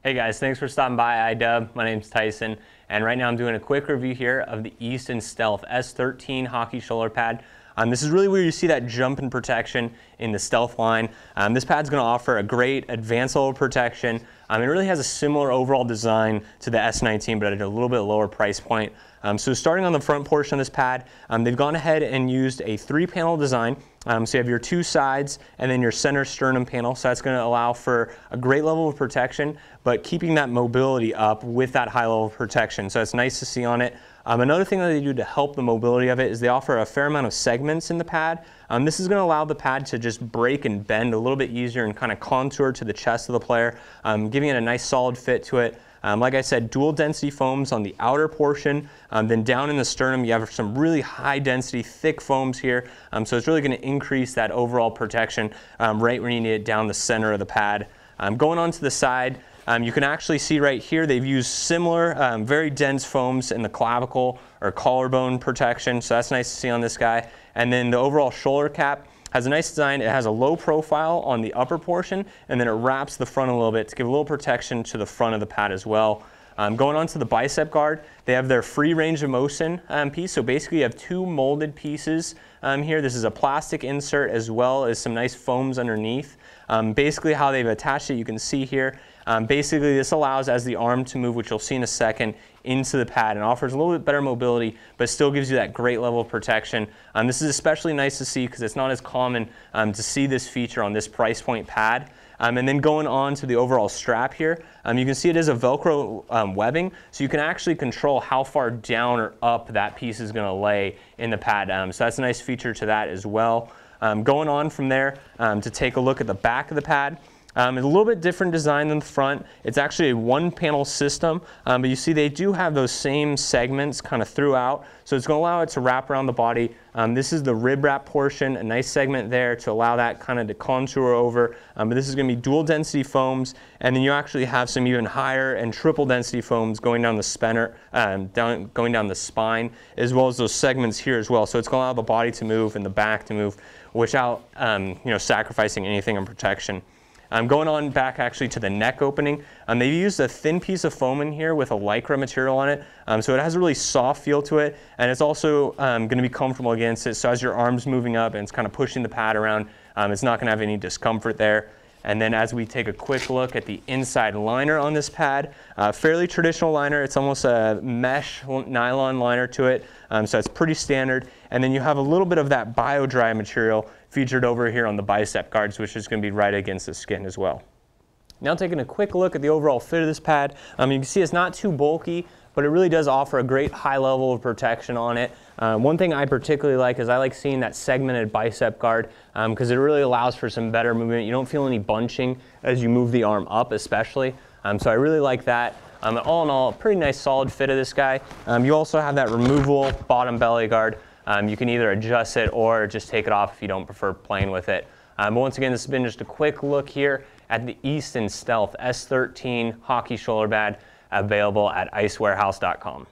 Hey guys, thanks for stopping by iDub. My name's Tyson, and right now I'm doing a quick review here of the Easton Stealth S13 hockey shoulder pad. This is really where you see that jump in protection in the Stealth line. This pad's going to offer a great advanced level protection. It really has a similar overall design to the S19, but at a little bit lower price point. So starting on the front portion of this pad, they've gone ahead and used a 3-panel design. So you have your 2 sides and then your center sternum panel. So that's going to allow for a great level of protection, but keeping that mobility up with that high level of protection. So it's nice to see on it. Another thing that they do to help the mobility of it is they offer a fair amount of segments in the pad. This is going to allow the pad to just break and bend a little bit easier and kind of contour to the chest of the player, giving it a nice solid fit to it. Like I said, dual density foams on the outer portion. Then down in the sternum, you have some really high density, thick foams here. So it's really going to increase that overall protection right when you need it down the center of the pad. Going on to the side, you can actually see right here they've used similar very dense foams in the clavicle or collarbone protection, so that's nice to see on this guy. And then the overall shoulder cap has a nice design. It has a low profile on the upper portion, and then it wraps the front a little bit to give a little protection to the front of the pad as well. Going on to the bicep guard, they have their free range of motion piece. So basically you have 2 molded pieces here. This is a plastic insert as well as some nice foams underneath. Basically how they've attached it, you can see here. Basically this allows as the arm to move, which you'll see in a second, into the pad, and offers a little bit better mobility, but still gives you that great level of protection. This is especially nice to see because it's not as common to see this feature on this price point pad. And then going on to the overall strap here, you can see it is a Velcro webbing, so you can actually control how far down or up that piece is going to lay in the pad. So that's a nice feature to that as well. Going on from there to take a look at the back of the pad. It's a little bit different design than the front. It's actually a 1-panel system, but you see they do have those same segments kind of throughout, so it's going to allow it to wrap around the body. This is the rib wrap portion, a nice segment there to allow that kind of to contour over, but this is going to be dual density foams, and then you actually have some even higher and triple density foams going down the going down the spine, as well as those segments here as well. So it's going to allow the body to move and the back to move without sacrificing anything in protection. Going on back actually to the neck opening, they've used a thin piece of foam in here with a Lycra material on it, so it has a really soft feel to it, and it's also going to be comfortable against it, so as your arm's moving up and it's kind of pushing the pad around, it's not going to have any discomfort there. And then as we take a quick look at the inside liner on this pad, fairly traditional liner. It's almost a mesh nylon liner to it, so it's pretty standard. And then you have a little bit of that bio-dry material featured over here on the bicep guards, which is going to be right against the skin as well. Now taking a quick look at the overall fit of this pad, you can see it's not too bulky, but it really does offer a great high level of protection on it. One thing I particularly like is I like seeing that segmented bicep guard because it really allows for some better movement. You don't feel any bunching as you move the arm up especially. So I really like that. All in all, a pretty nice solid fit of this guy. You also have that removable bottom belly guard. You can either adjust it or just take it off if you don't prefer playing with it. But once again, this has been just a quick look here at the Easton Stealth S13 hockey shoulder pad, available at icewarehouse.com.